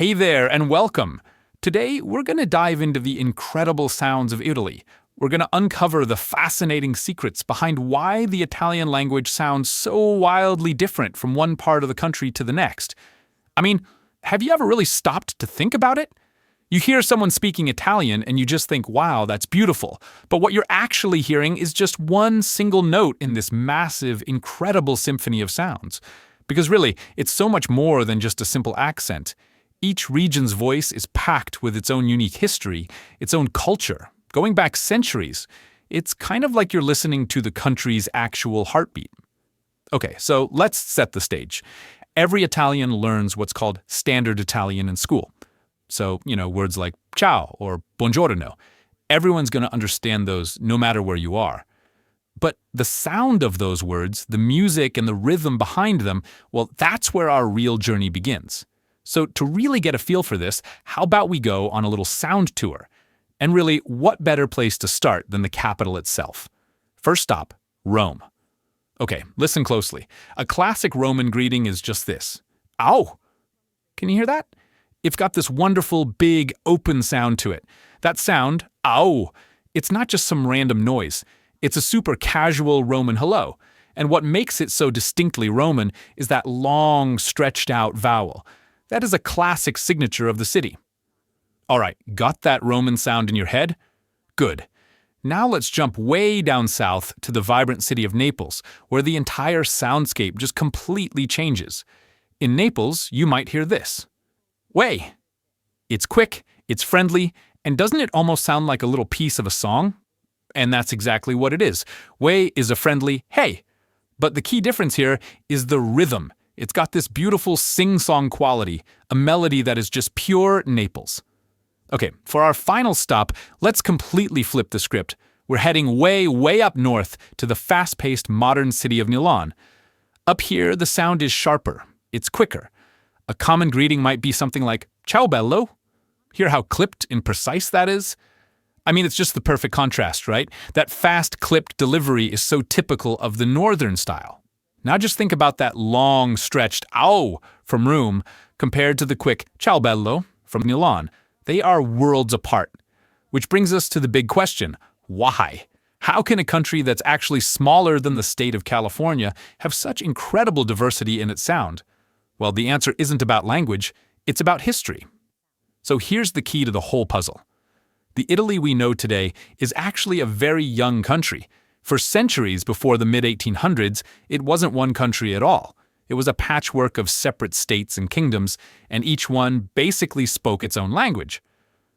Hey there, and welcome. Today, we're going to dive into the incredible sounds of Italy. We're going to uncover the fascinating secrets behind why the Italian language sounds so wildly different from one part of the country to the next. I mean, have you ever really stopped to think about it? You hear someone speaking Italian and you just think, wow, that's beautiful. But what you're actually hearing is just one single note in this massive, incredible symphony of sounds. Because really, it's so much more than just a simple accent. Each region's voice is packed with its own unique history, its own culture, going back centuries. It's kind of like you're listening to the country's actual heartbeat. Okay, so let's set the stage. Every Italian learns what's called standard Italian in school. So, words like ciao or buongiorno. Everyone's going to understand those no matter where you are. But the sound of those words, the music and the rhythm behind them, well, that's where our real journey begins. So to really get a feel for this, how about we go on a little sound tour? And really, what better place to start than the capital itself? First stop, Rome. Okay, listen closely. A classic Roman greeting is just this. Ow! Can you hear that? It's got this wonderful, big, open sound to it. That sound, ow, it's not just some random noise. It's a super casual Roman hello. And what makes it so distinctly Roman is that long, stretched out vowel. That is a classic signature of the city. All right, got that Roman sound in your head? Good. Now let's jump way down south to the vibrant city of Naples, where the entire soundscape just completely changes. In Naples, you might hear this. Way. It's quick, it's friendly, and doesn't it almost sound like a little piece of a song? And that's exactly what it is. Way is a friendly hey. But the key difference here is the rhythm. It's got this beautiful sing-song quality, a melody that is just pure Naples. Okay, for our final stop, let's completely flip the script. We're heading way, way up north to the fast-paced modern city of Milan. Up here, the sound is sharper. It's quicker. A common greeting might be something like, ciao bello. Hear how clipped and precise that is? I mean, it's just the perfect contrast, right? That fast, clipped delivery is so typical of the northern style. Now just think about that long, stretched ow from Rome compared to the quick ciao bello from Milan. They are worlds apart. Which brings us to the big question, why? How can a country that's actually smaller than the state of California have such incredible diversity in its sound? Well, the answer isn't about language, it's about history. So here's the key to the whole puzzle. The Italy we know today is actually a very young country. For centuries before the mid-1800s, it wasn't one country at all. It was a patchwork of separate states and kingdoms, and each one basically spoke its own language.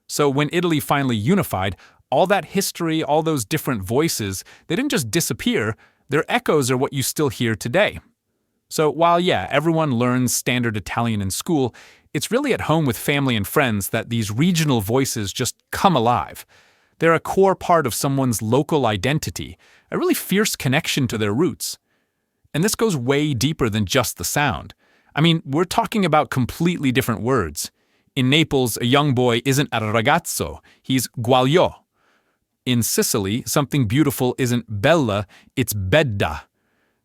So when Italy finally unified, all that history, all those different voices, they didn't just disappear, their echoes are what you still hear today. So while, everyone learns standard Italian in school, it's really at home with family and friends that these regional voices just come alive. They're a core part of someone's local identity, a really fierce connection to their roots. And this goes way deeper than just the sound. I mean, we're talking about completely different words. In Naples, a young boy isn't a ragazzo, he's guagliò. In Sicily, something beautiful isn't bella, it's bella.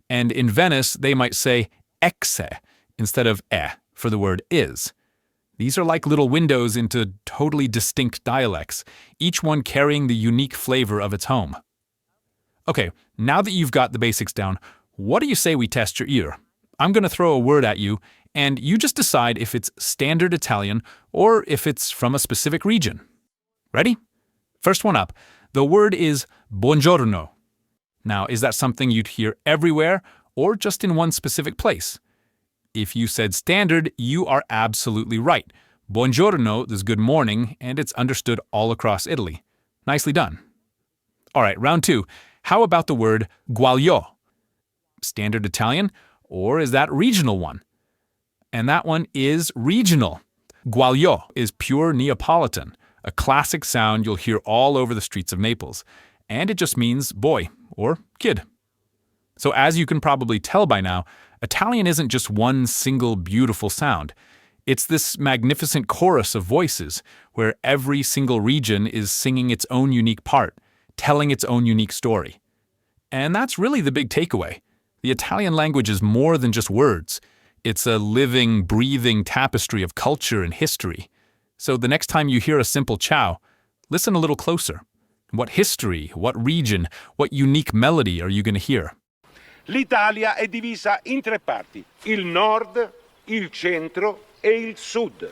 And in Venice, they might say exe instead of for the word is. These are like little windows into totally distinct dialects, each one carrying the unique flavor of its home. Okay, now that you've got the basics down, what do you say we test your ear? I'm going to throw a word at you, and you just decide if it's standard Italian or if it's from a specific region. Ready? First one up. The word is buongiorno. Now, is that something you'd hear everywhere or just in one specific place? If you said standard, you are absolutely right. Buongiorno is good morning, and it's understood all across Italy. Nicely done. All right, round two. How about the word guagliò? Standard Italian, or is that regional one? And that one is regional. Guagliò is pure Neapolitan, a classic sound you'll hear all over the streets of Naples, and it just means boy or kid. So as you can probably tell by now, Italian isn't just one single beautiful sound. It's this magnificent chorus of voices where every single region is singing its own unique part, telling its own unique story. And that's really the big takeaway. The Italian language is more than just words. It's a living, breathing tapestry of culture and history. So the next time you hear a simple ciao, listen a little closer. What history, what region, what unique melody are you going to hear? L'Italia è divisa in tre parti: il nord, il centro e il sud.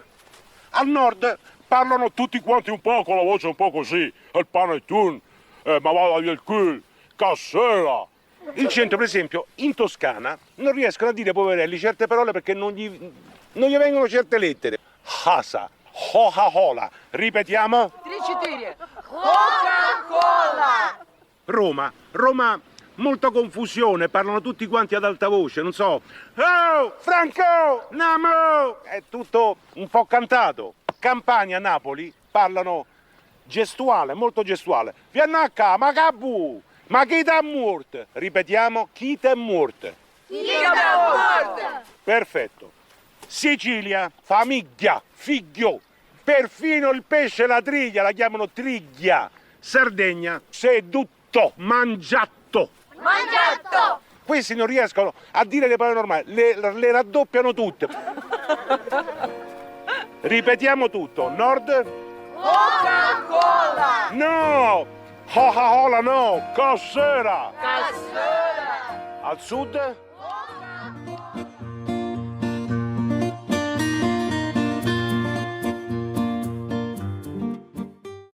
Al nord parlano tutti quanti un po' con la voce un po' così, il panettone, ma vada via il cul, cassera. Il centro, per esempio, in Toscana non riescono a dire, poverelli, certe parole perché non gli vengono certe lettere. Hasa, Coca-Cola. Ripetiamo? Coca-Cola. Roma, molta confusione, parlano tutti quanti ad alta voce, non so. Oh, Franco, Namo! È tutto un po' cantato. Campania, Napoli, parlano gestuale, molto gestuale. Vieni a qua, ma cabù! Ma chi t'è morto? Ripetiamo, chi t'è morto? Chi t'è morto? Perfetto. Sicilia, famiglia, figlio. Perfino il pesce e la triglia la chiamano triglia. Sardegna, sedutto, mangiatto. Mangiatto! Questi non riescono a dire le parole normali, le raddoppiano tutte. Ripetiamo tutto. Nord? Coca-Cola! No! Coca-Cola no! Cassera! Cassera! Al sud? Coca-Cola!